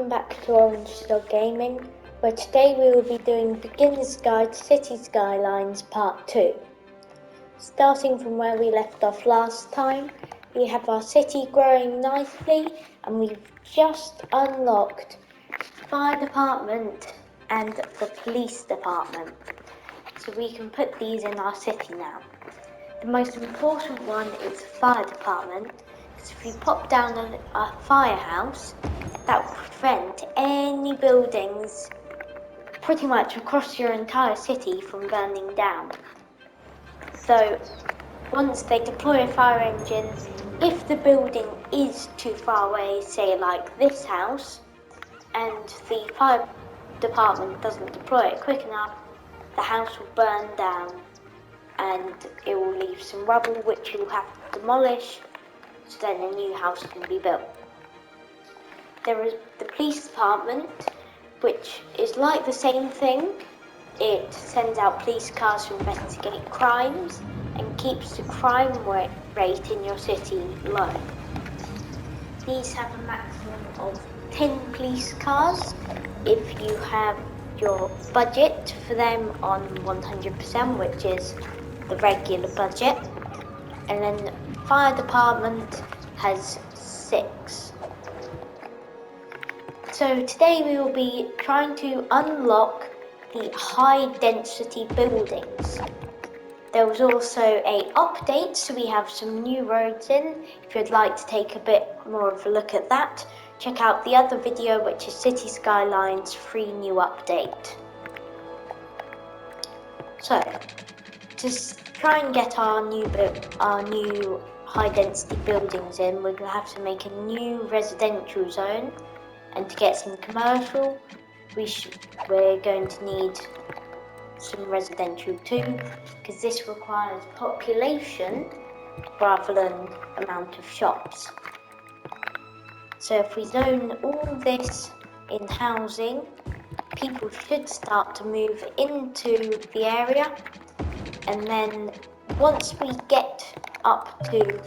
welcome back to Orange Dog Gaming, where today we will be doing Beginner's Guide to City Skylines Part 2. Starting from where we left off last time, we have our city growing nicely and we've just unlocked the fire department and the police department. So we can put these in our city now. The most important one is the fire department, because if you pop down a firehouse, that will prevent any buildings pretty much across your entire city from burning down. So once they deploy a fire engine, if the building is too far away, say like this house, and the fire department doesn't deploy it quick enough, the house will burn down and it will leave some rubble which you'll have to demolish, so then a new house can be built. There is the police department, which is like the same thing. It sends out police cars to investigate crimes and keeps the crime rate in your city low. These have a maximum of 10 police cars if you have your budget for them on 100%, which is the regular budget. And then the fire department has 6. So today we will be trying to unlock the high density buildings. There was also an update, so we have some new roads in. If you'd like to take a bit more of a look at that, check out the other video, which is City Skylines free new update. So to try and get our new high density buildings in, we're going to have to make a new residential zone. And to get some commercial, we're going to need some residential too, because this requires population rather than amount of shops. So if we zone all this in housing, people should start to move into the area, and then once we get up to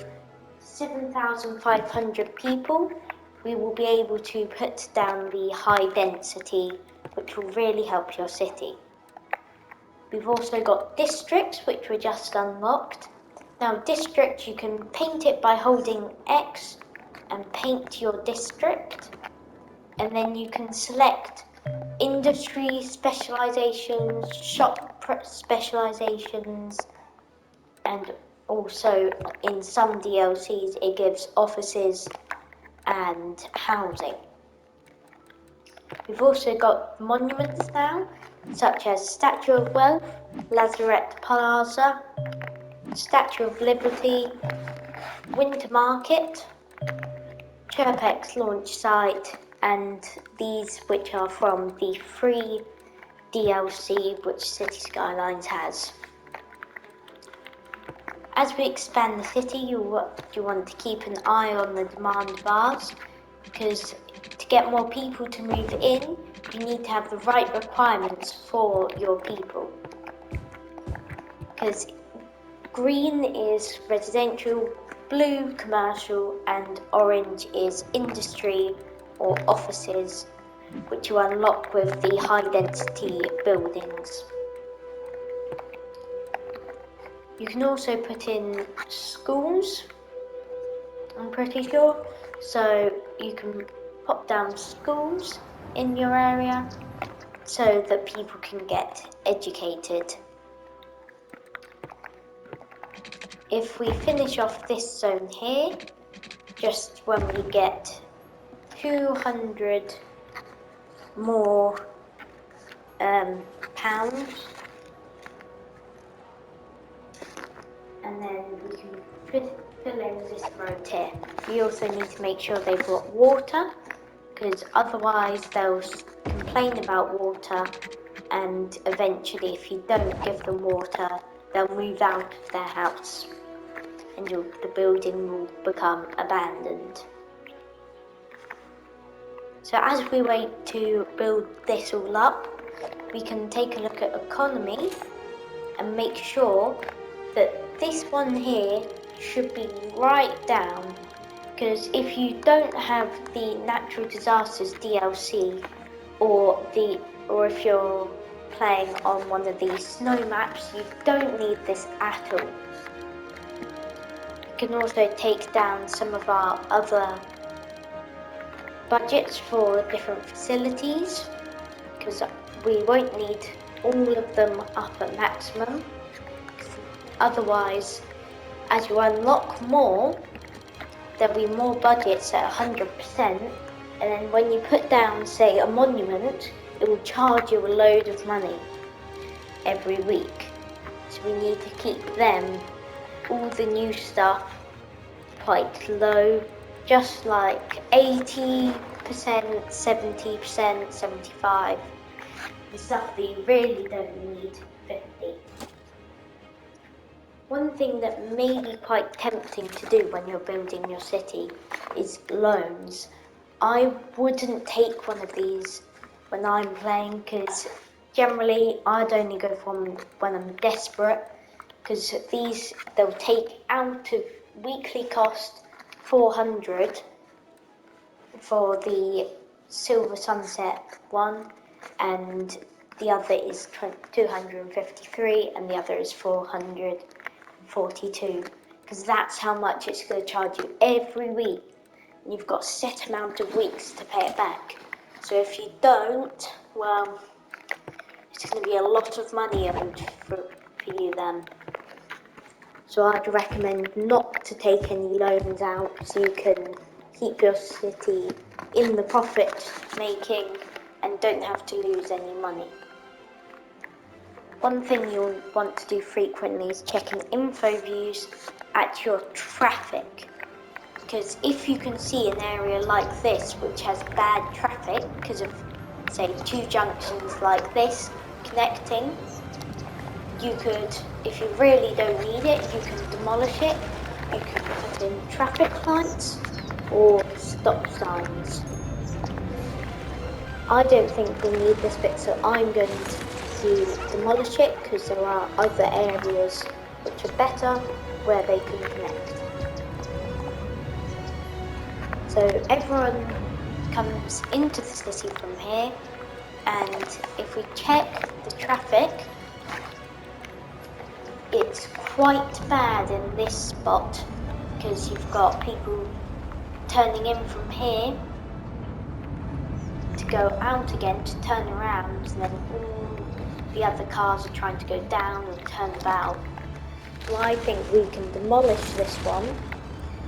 7,500 people, we will be able to put down the high density, which will really help your city. We've also got districts, which were just unlocked. Now districts, you can paint it by holding X and paint your district, and then you can select industry specializations, shop specializations, and also in some DLCs it gives offices and housing. We've also got monuments now, such as Statue of Wealth, Lazarette Plaza, Statue of Liberty, Winter Market, Chirpex launch site, and these which are from the free DLC which City Skylines has. As we expand the city, you want to keep an eye on the demand bars, because to get more people to move in, you need to have the right requirements for your people. Because green is residential, blue commercial, and orange is industry or offices, which you unlock with the high density buildings. You can also put in schools, I'm pretty sure, so you can pop down schools in your area so that people can get educated. If we finish off this zone here, just when we get 200 more pounds, and then we can fill in this road here. We also need to make sure they've got water, because otherwise they'll complain about water, and eventually if you don't give them water, they'll move out of their house and the building will become abandoned. So as we wait to build this all up, we can take a look at economy and make sure that this one here should be right down Because if you don't have the Natural Disasters DLC, or if you're playing on one of these snow maps, you don't need this at all. You can also take down some of our other budgets for different facilities, because we won't need all of them up at maximum. Otherwise, as you unlock more, there'll be more budgets at 100%, and then when you put down, say, a monument, it will charge you a load of money every week. So we need to keep them, all the new stuff, quite low, just like 80%, 70%, 75%, the stuff that you really don't need, 50%. One thing that may be quite tempting to do when you're building your city is loans. I wouldn't take one of these when I'm playing, because generally I'd only go for them when I'm desperate, because they'll take out of weekly cost 400 for the Silver Sunset one, and the other is 253, and the other is 442, because that's how much it's going to charge you every week. And you've got a set amount of weeks to pay it back. So if you don't, well, it's going to be a lot of money owed for you then. So I'd recommend not to take any loans out, so you can keep your city in the profit making and don't have to lose any money. One thing you'll want to do frequently is checking info views at your traffic. Because if you can see an area like this which has bad traffic because of, say, two junctions like this connecting, you could, if you really don't need it, you can demolish it. You can put in traffic lights or stop signs. I don't think we need this bit, so I'm going to demolish it, because there are other areas which are better where they can connect. So everyone comes into the city from here, and if we check the traffic, it's quite bad in this spot, because you've got people turning in from here to go out again to turn around, and then all the other cars are trying to go down and turn about. So I think we can demolish this one,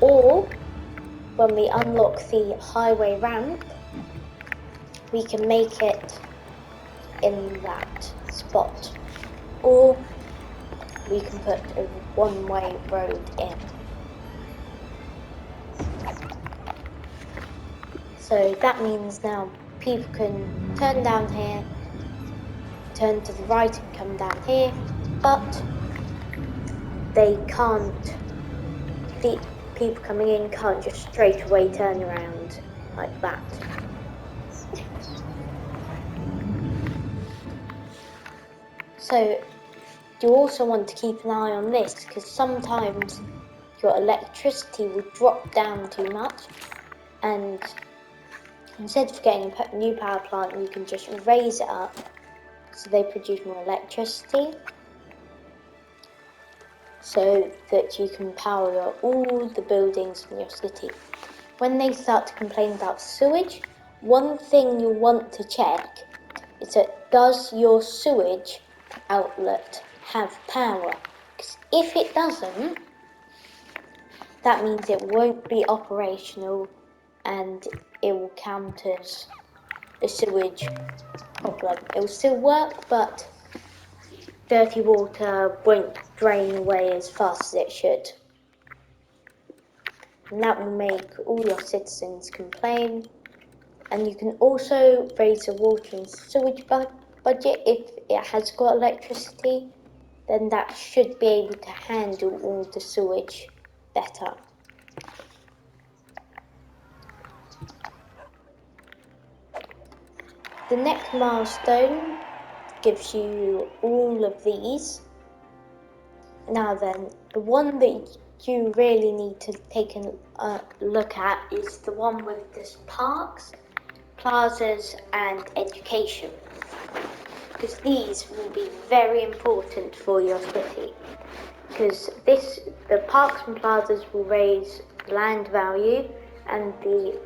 or when we unlock the highway ramp, we can make it in that spot, or we can put a one-way road in. So that means now people can turn down here, turn to the right and come down here, but they can't, the people coming in can't just straight away turn around like that. So you also want to keep an eye on this, because sometimes your electricity will drop down too much, and instead of getting a new power plant, you can just raise it up so they produce more electricity, so that you can power all the buildings in your city. When they start to complain about sewage, one thing you want to check is that, does your sewage outlet have power? Because if it doesn't, that means it won't be operational and it will count as a sewage problem. It will still work, but dirty water won't drain away as fast as it should. And that will make all your citizens complain. And you can also raise the water and sewage budget if it has got electricity. Then that should be able to handle all the sewage better. The next milestone gives you all of these. Now then, the one that you really need to take a look at is the one with the parks, plazas and education, because these will be very important for your city, because the parks and plazas will raise land value, and the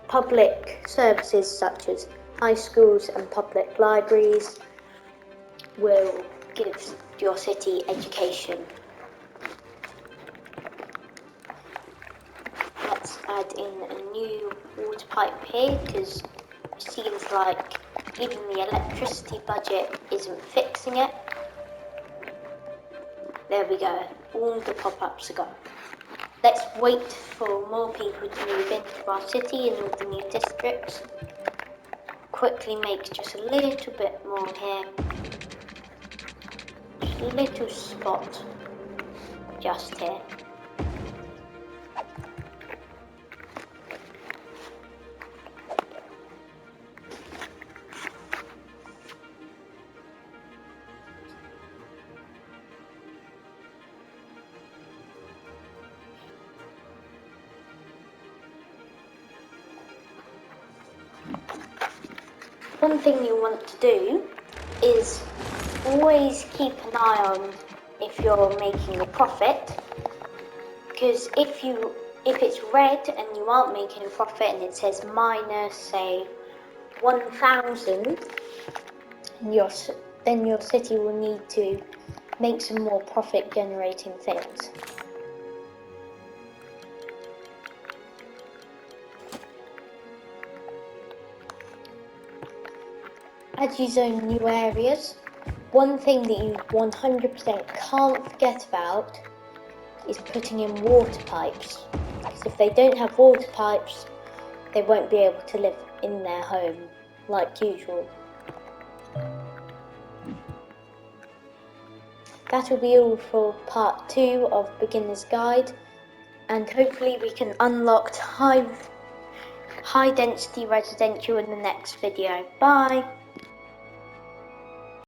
public services such as high schools and public libraries will give your city education. Let's add in a new water pipe here, because it seems like even the electricity budget isn't fixing it. There we go, all the pop-ups are gone. Let's wait for more people to move into our city and all the new districts. Quickly make just a little bit more here. Just a little spot just here. One thing you want to do is always keep an eye on if you're making a profit, because if it's red and you aren't making a profit and it says minus, say, 1,000, then your city will need to make some more profit generating things. As you zone new areas, one thing that you 100% can't forget about is putting in water pipes, because if they don't have water pipes, they won't be able to live in their home like usual. That will be all for part 2 of Beginner's Guide, and hopefully we can unlock high density residential in the next video. Bye!